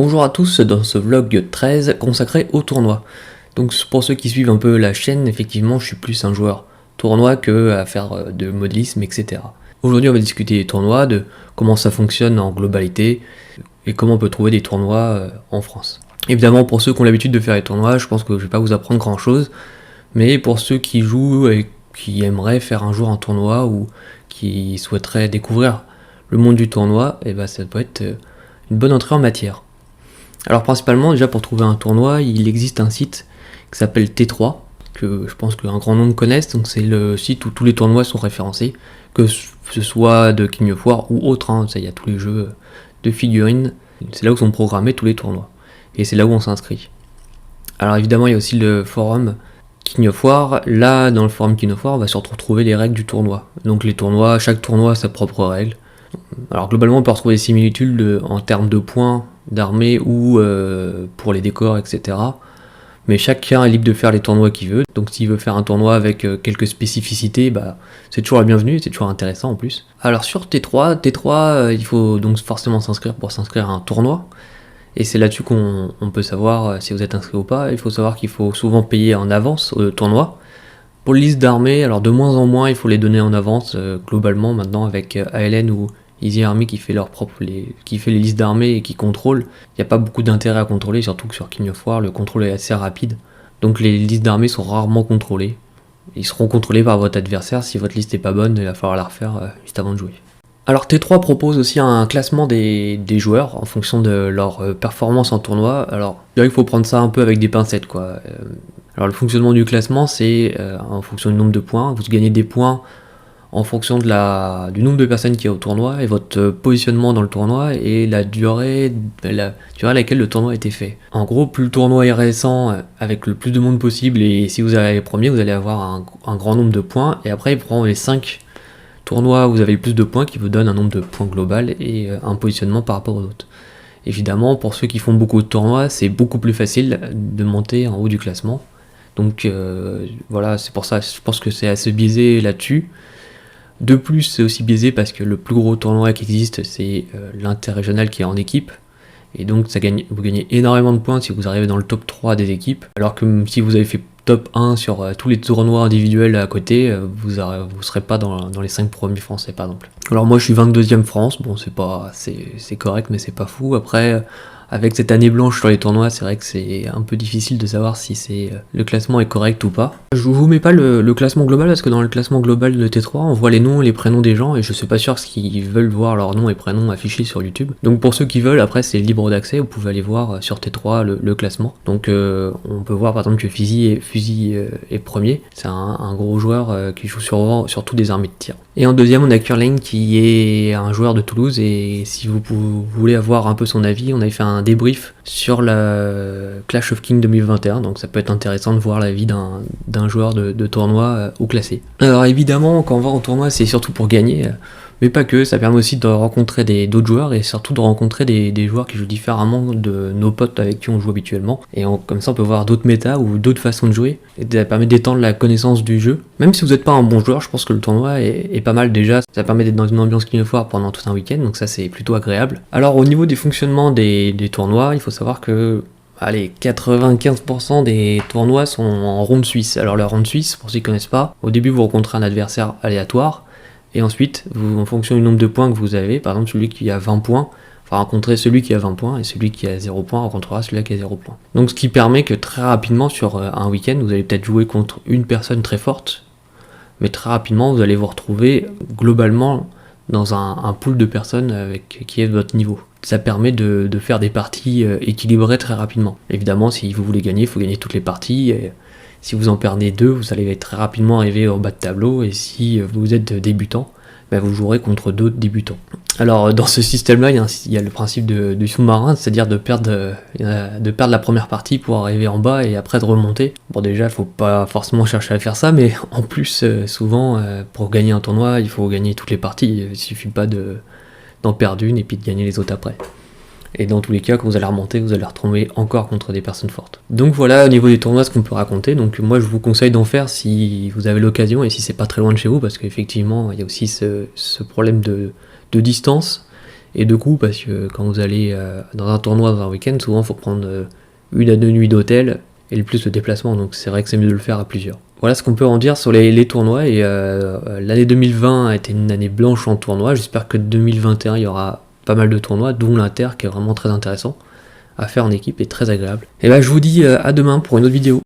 Bonjour à tous dans ce vlog 13 consacré au tournoi. Donc pour ceux qui suivent un peu la chaîne, effectivement je suis plus un joueur tournoi que à faire de modélisme, etc. Aujourd'hui on va discuter des tournois, de comment ça fonctionne en globalité et comment on peut trouver des tournois en France. Évidemment pour ceux qui ont l'habitude de faire les tournois, je pense que je vais pas vous apprendre grand chose, mais pour ceux qui jouent et qui aimeraient faire un jour un tournoi ou qui souhaiteraient découvrir le monde du tournoi, et ça peut être une bonne entrée en matière. Alors principalement, déjà pour trouver un tournoi, il existe un site qui s'appelle T3, que je pense qu'un grand nombre connaissent, donc c'est le site où tous les tournois sont référencés, que ce soit de King of War ou autre, il y a tous les jeux de figurines, c'est là où sont programmés tous les tournois, et c'est là où on s'inscrit. Alors évidemment, il y a aussi le forum King of War. Là, dans le forum King of War, on va surtout retrouver les règles du tournoi. Donc les tournois, chaque tournoi a sa propre règle. Alors globalement, on peut retrouver des similitudes en termes de points, d'armée ou pour les décors, etc. Mais chacun est libre de faire les tournois qu'il veut. Donc s'il veut faire un tournoi avec quelques spécificités, c'est toujours la bienvenue, c'est toujours intéressant en plus. Alors sur T3, il faut donc forcément s'inscrire pour s'inscrire à un tournoi. Et c'est là-dessus qu'on peut savoir si vous êtes inscrit ou pas. Il faut savoir qu'il faut souvent payer en avance au tournoi. Pour les listes d'armées, alors de moins en moins, il faut les donner en avance globalement maintenant avec ALN ou Easy Army qui fait qui fait les listes d'armées et qui contrôle. Il n'y a pas beaucoup d'intérêt à contrôler, surtout que sur King of War, le contrôle est assez rapide. Donc les listes d'armées sont rarement contrôlées. Ils seront contrôlés par votre adversaire. Si votre liste n'est pas bonne, il va falloir la refaire juste avant de jouer. Alors T3 propose aussi un classement des joueurs en fonction de leur performance en tournoi. Alors je dirais qu'il faut prendre ça un peu avec des pincettes quoi. Alors le fonctionnement du classement c'est en fonction du nombre de points. Vous gagnez des points en fonction du nombre de personnes qui est au tournoi et votre positionnement dans le tournoi et la durée à laquelle le tournoi a été fait. En gros, plus le tournoi est récent avec le plus de monde possible et si vous arrivez premier, vous allez avoir un grand nombre de points et après il prend les 5 tournois où vous avez le plus de points qui vous donne un nombre de points global et un positionnement par rapport aux autres. Évidemment, pour ceux qui font beaucoup de tournois, c'est beaucoup plus facile de monter en haut du classement. Donc voilà, c'est pour ça, je pense que c'est assez biaisé là-dessus. De plus, c'est aussi biaisé parce que le plus gros tournoi qui existe, c'est l'interrégional qui est en équipe. Et donc vous gagnez énormément de points si vous arrivez dans le top 3 des équipes. Alors que si vous avez fait top 1 sur tous les tournois individuels à côté, vous serez pas dans les 5 premiers français par exemple. Alors moi je suis 22e France, bon c'est correct mais c'est pas fou. Après avec cette année blanche sur les tournois, c'est vrai que c'est un peu difficile de savoir si le classement est correct ou pas. Je vous mets pas le classement global parce que dans le classement global de T3, on voit les noms et les prénoms des gens et je suis pas sûr qu'ils veulent voir leurs noms et prénoms affichés sur YouTube. Donc pour ceux qui veulent, après c'est libre d'accès, vous pouvez aller voir sur T3 le classement. Donc on peut voir par exemple que Fusil est premier, c'est un gros joueur qui joue sur tous des armées de tir. Et en deuxième, on a Curling qui est un joueur de Toulouse et si vous voulez avoir un peu son avis, on avait fait un débrief sur la Clash of Kings 2021, donc ça peut être intéressant de voir l'avis d'un joueur de tournoi haut classé. Alors évidemment, quand on va en tournoi, c'est surtout pour gagner, mais pas que, ça permet aussi de rencontrer d'autres joueurs et surtout de rencontrer des joueurs qui jouent différemment de nos potes avec qui on joue habituellement. Et comme ça, on peut voir d'autres méta ou d'autres façons de jouer. Et ça permet d'étendre la connaissance du jeu. Même si vous n'êtes pas un bon joueur, je pense que le tournoi est pas mal déjà. Ça permet d'être dans une ambiance King of War pendant tout un week-end, donc ça c'est plutôt agréable. Alors au niveau des fonctionnements des tournois, il faut savoir que 95% des tournois sont en ronde suisse. Alors la ronde suisse, pour ceux qui ne connaissent pas, au début vous rencontrez un adversaire aléatoire. Et ensuite, en fonction du nombre de points que vous avez, par exemple celui qui a 20 points, va rencontrer celui qui a 20 points, et celui qui a 0 points rencontrera celui qui a 0 points. Donc ce qui permet que très rapidement, sur un week-end, vous allez peut-être jouer contre une personne très forte, mais très rapidement, vous allez vous retrouver globalement dans un pool de personnes qui est de votre niveau. Ça permet de faire des parties équilibrées très rapidement. Évidemment, si vous voulez gagner, il faut gagner toutes les parties, et si vous en perdez 2, vous allez très rapidement arriver au bas de tableau, et si vous êtes débutant, vous jouerez contre d'autres débutants. Alors dans ce système-là, il y a le principe du sous-marin, c'est-à-dire de perdre la première partie pour arriver en bas et après de remonter. Bon déjà, il faut pas forcément chercher à faire ça, mais en plus, souvent, pour gagner un tournoi, il faut gagner toutes les parties. Il suffit pas d'en perdre une et puis de gagner les autres après. Et dans tous les cas, quand vous allez remonter, vous allez retrouver encore contre des personnes fortes. Donc voilà, au niveau des tournois, ce qu'on peut raconter. Donc moi, je vous conseille d'en faire si vous avez l'occasion et si c'est pas très loin de chez vous, parce qu'effectivement, il y a aussi ce problème de distance Et de coup, parce que quand vous allez dans un tournoi dans un week-end, souvent il faut prendre 1 à 2 nuits d'hôtel et le plus de déplacement, donc c'est vrai que c'est mieux de le faire à plusieurs. Voilà ce qu'on peut en dire sur les tournois, et l'année 2020 a été une année blanche en tournoi. J'espère que 2021 il y aura pas mal de tournois, dont l'Inter qui est vraiment très intéressant à faire en équipe et très agréable. Et bah je vous dis à demain pour une autre vidéo.